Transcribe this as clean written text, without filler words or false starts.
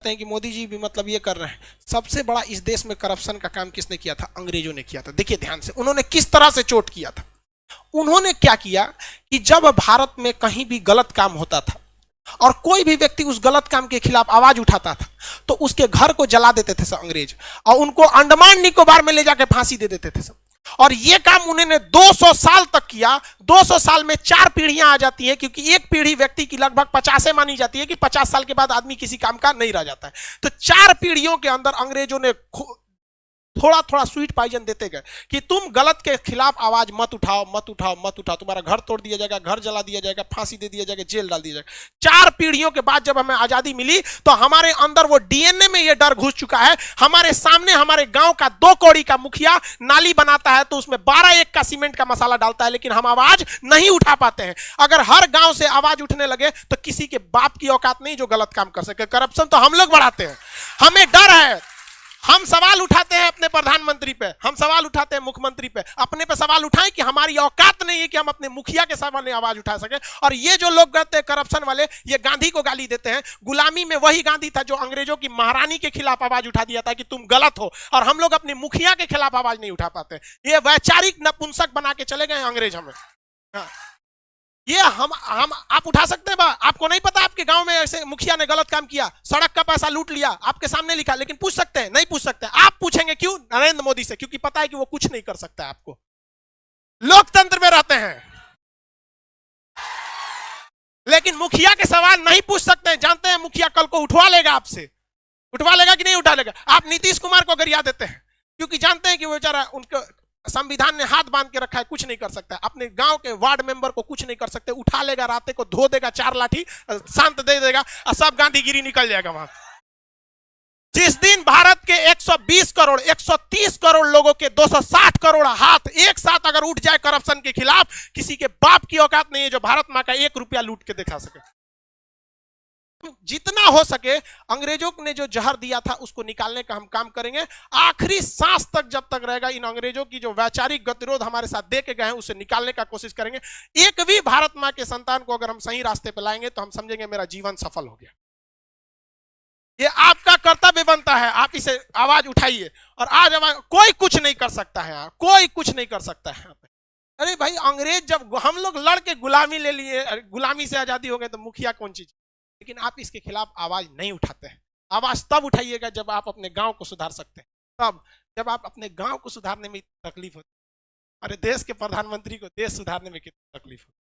हैं कि मोदी जी भी मतलब ये कर रहे हैं। सबसे बड़ा इस देश में करप्शन का काम किसने किया था? अंग्रेजों ने किया था। देखिए ध्यान से, उन्होंने किस तरह से चोट किया था। उन्होंने क्या किया कि जब भारत में कहीं भी गलत काम होता था और कोई भी व्यक्ति उस गलत काम के खिलाफ आवाज उठाता था तो उसके घर को जला देते थे सब अंग्रेज, और उनको अंडमान निकोबार में ले जाकर फांसी दे देते थे सब। और ये काम उन्होंने 200 साल तक किया। 200 साल में 4 पीढ़ियां आ जाती है, क्योंकि एक पीढ़ी व्यक्ति की लगभग 50 मानी जाती है कि 50 साल के बाद आदमी किसी काम का नहीं रह जाता है। तो 4 पीढ़ियों के अंदर अंग्रेजों ने थोड़ा थोड़ा स्वीट पॉइजन देते गए कि तुम गलत के खिलाफ आवाज मत उठाओ, मत उठाओ, मत उठाओ, तुम्हारा घर तोड़ दिया जाएगा, घर जला दिया जाएगा, फांसी दे दिया जाएगा, जेल डाल दिया जाएगा। 4 पीढ़ियों के बाद जब हमें आजादी मिली तो हमारे अंदर वो डीएनए में ये डर घुस चुका है। हमारे सामने हमारे गांव का 2 कौड़ी का मुखिया नाली बनाता है तो उसमें 12 का सीमेंट का मसाला डालता है, लेकिन हम आवाज नहीं उठा पाते हैं। अगर हर गांव से आवाज उठने लगे तो किसी के बाप की औकात नहीं जो गलत काम कर सके। करप्शन तो हम लोग बढ़ाते हैं, हमें डर है। हम सवाल उठाते हैं अपने प्रधानमंत्री पे, हम सवाल उठाते हैं मुख्यमंत्री पे, अपने पे सवाल उठाएं कि हमारी औकात नहीं है कि हम अपने मुखिया के सामने आवाज उठा सके। और ये जो लोग कहते हैं करप्शन वाले, ये गांधी को गाली देते हैं। गुलामी में वही गांधी था जो अंग्रेजों की महारानी के खिलाफ आवाज उठा दिया था कि तुम गलत हो, और हम लोग अपने मुखिया के खिलाफ आवाज नहीं उठा पाते। ये वैचारिक नपुंसक बना के चले गए अंग्रेज हमें। हाँ। ये हम आप उठा सकते हैं? आपको नहीं पता आपके गांव में ऐसे मुखिया ने गलत काम किया, सड़क का पैसा लूट लिया, आपके सामने लिखा, लेकिन पूछ सकते हैं? नहीं पूछ सकते। आप पूछेंगे क्यों? नरेंद्र मोदी से, क्योंकि पता है कि वो कुछ नहीं कर सकता है। आपको लोकतंत्र में रहते हैं, लेकिन मुखिया के सवाल नहीं पूछ सकते। जानते हैं मुखिया कल को उठवा लेगा आपसे, उठवा लेगा कि नहीं उठा लेगा? आप नीतीश कुमार को गरिया देते हैं क्योंकि जानते हैं कि वो बेचारा, उनको संविधान ने हाथ बांध के रखा है, कुछ नहीं कर सकता। अपने गांव के वार्ड मेंबर को कुछ नहीं कर सकते। उठा लेगा, राते को धो देगा 4 लाठी, शांत दे देगा और सब गांधीगिरी निकल जाएगा वहां। जिस दिन भारत के 120 करोड़ 130 करोड़ लोगों के 260 करोड़ हाथ एक साथ अगर उठ जाए करप्शन के खिलाफ, किसी के बाप की औकात नहीं है जो भारत मां का 1 रुपया लूट के दिखा सके। जितना हो सके अंग्रेजों ने जो जहर दिया था उसको निकालने का हम काम करेंगे। आखिरी सांस तक जब तक रहेगा इन अंग्रेजों की जो वैचारिक गतिरोध हमारे साथ दे के गए हैं उसे निकालने का कोशिश करेंगे। एक भी भारत मां के संतान को अगर हम सही रास्ते पर लाएंगे तो हम समझेंगे मेरा जीवन सफल हो गया। ये आपका कर्तव्य बनता है, आप इसे आवाज उठाइए। और आज कोई कुछ नहीं कर सकता है, कोई कुछ नहीं कर सकता है। अरे भाई, अंग्रेज जब हम लोग लड़ के गुलामी ले लिए, गुलामी से आजादी हो गए, तो मुखिया कौन चीज? लेकिन आप इसके खिलाफ आवाज नहीं उठाते हैं। आवाज तब उठाइएगा जब आप अपने गांव को सुधार सकते हैं, तब जब आप अपने गांव को सुधारने में तकलीफ होती है। अरे देश के प्रधानमंत्री को देश सुधारने में कितनी तकलीफ होती है।